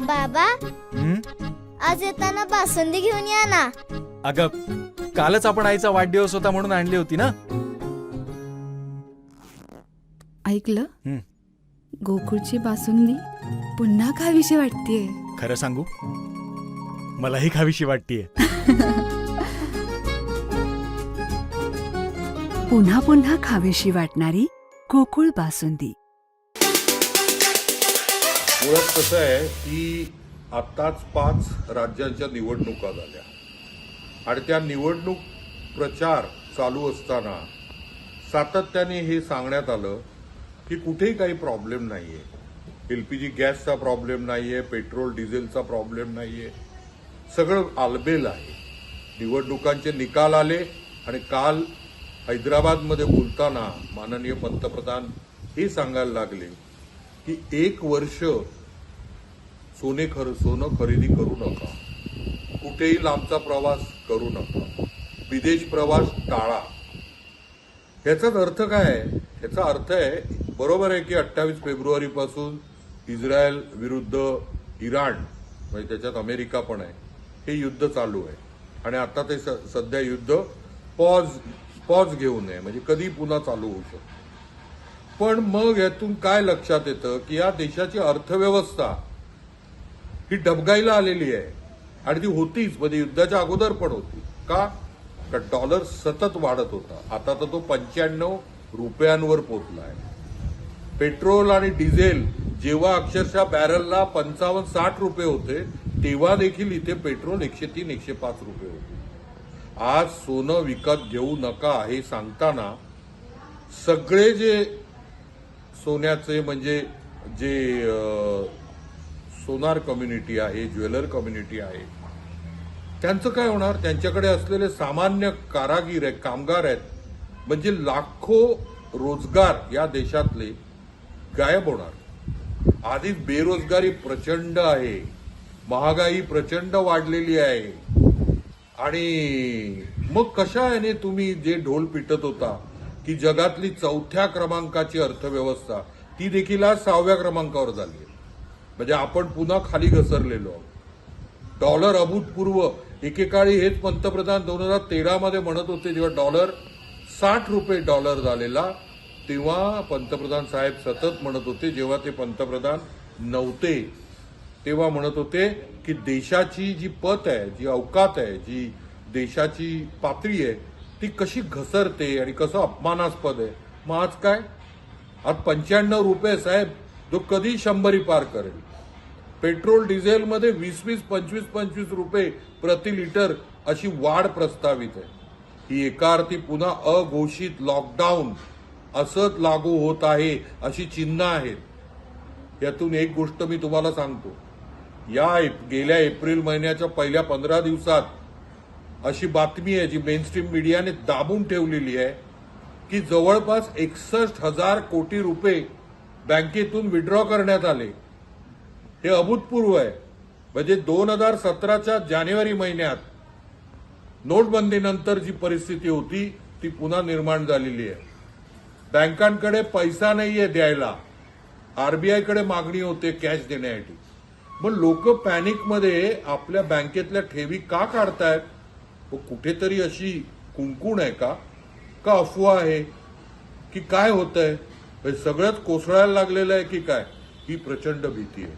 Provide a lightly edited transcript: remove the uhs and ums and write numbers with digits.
बाबा, आज येताना बासुंदी घेऊन या ना. अगं, कालच आपण आईचा वाढदिवस होता म्हणून आणली होती ना. ऐकलं, गोकुळची बासुंदी पुन्हा खावीशी वाटतेय. खरं सांगू, मलाही खावीशी वाटतेय. पुन्हा पुन्हा खावीशी वाटणारी गोकुळ बासुंदी. मुळात कसं आहे की आत्ताच 5 राज्यांच्या निवडणुका झाल्या आणि त्या निवडणूक प्रचार चालू असताना सातत्याने हे सांगण्यात आलं की कुठेही काही प्रॉब्लेम नाहीये. एलपीजी गॅसचा प्रॉब्लेम नाहीये, पेट्रोल डिझेलचा प्रॉब्लेम नाहीये, सगळं आलबेल आहे. निवडणुकांचे निकाल आले आणि काल हैदराबादमध्ये बोलताना माननीय पंतप्रधान हे सांगायला लागले की 1 वर्ष सोनं खरेदी करू नका, कुठेही लांबचा प्रवास करू नका, विदेश प्रवास टाळा. ह्याचाच अर्थ काय आहे? ह्याचा अर्थ आहे, बरोबर आहे की 28 फेब्रुवारीपासून इस्रायल विरुद्ध इराण, म्हणजे त्याच्यात अमेरिका पण आहे, हे युद्ध चालू आहे आणि आता ते सध्या युद्ध पॉज घेऊन आहे, म्हणजे कधी पुन्हा चालू होऊ शकतं. पण मग यातून काय लक्षात येतं की या देशाची अर्थव्यवस्था ही डबघाईला आलेली आहे आणि ती होतीच, म्हणजे युद्धाच्या अगोदर पण होती. का? डॉलर सतत वाढत होता, आता तर तो 95 रुपयांवर पोहोचलाय. पेट्रोल आणि डिझेल जेव्हा अक्षरशः बॅरलला 55-60 रुपये होते, तेव्हा देखील इथे पेट्रोल 103-105 रुपये होते. आज सोनं विकत घेऊ नका हे सांगताना सगळे जे सोन्याचे, म्हणजे जे सोनार कम्युनिटी आहे, ज्वेलर कम्युनिटी आहे, त्यांचं काय होणार? त्यांच्याकडे असलेले सामान्य कारागीर आहेत, कामगार आहेत, म्हणजे लाखो रोजगार या देशातले गायब होणार. आधीच बेरोजगारी प्रचंड आहे, महागाई प्रचंड वाढलेली आहे आणि मग कशाने तुम्ही जे ढोल पिटत होता की जगातली 4थ्या क्रमांकाची अर्थव्यवस्था, ती देखील आज 6व्या क्रमांकावर झाली. म्हणजे आपण पुन्हा खाली घसरलेलो आहोत. डॉलर अभूतपूर्व, एकेकाळी हेच पंतप्रधान 2013 मध्ये म्हणत होते, जेव्हा डॉलर 60 रुपये डॉलर झालेला, तेव्हा पंतप्रधान साहेब सतत म्हणत होते, जेव्हा ते पंतप्रधान नव्हते तेव्हा म्हणत होते की देशाची जी पत आहे, जी अवकात आहे, जी देशाची पातळी आहे, ती कशी घसरते आणि कसं अपमानास्पद आहे. मग आज काय? आज 95 रुपये साहेब, जो कधी 100 पार करेल. पेट्रोल डिझेलमध्ये 20-20, 25-25 रुपये प्रति लिटर अशी वाढ प्रस्तावित आहे. ही एका अर्थी पुन्हा अघोषित लॉकडाऊन असंच लागू होत आहे अशी चिन्ह आहेत. यातून एक गोष्ट मी तुम्हाला सांगतो, गेल्या एप्रिल महिन्याच्या पहिल्या 15 दिवसात अशी बातमी आहे जी मेनस्ट्रीम मीडियाने दाबून ठेवलेली आहे की जवळपास 61,000 कोटी रुपये बँकेतून विड्रॉ करण्यात आले. हे अभूतपूर्व आहे. म्हणजे 2017च्या जानेवारी महिन्यात नोटबंदीनंतर जी परिस्थिती होती ती पुन्हा निर्माण झालेली आहे. बँकांकडे पैसा नाहीये द्यायला, आरबीआयकडे मागणी होते कॅश देण्यासाठी. मग लोक पॅनिकमध्ये आपल्या बँकेतल्या ठेवी का काढतायत? कुठेतरी अशी कुणकुण आहे का अफवा आहे की काय होतंय? सगळंच कोसळायला लागलेलं आहे की काय? ही प्रचंड भीती आहे.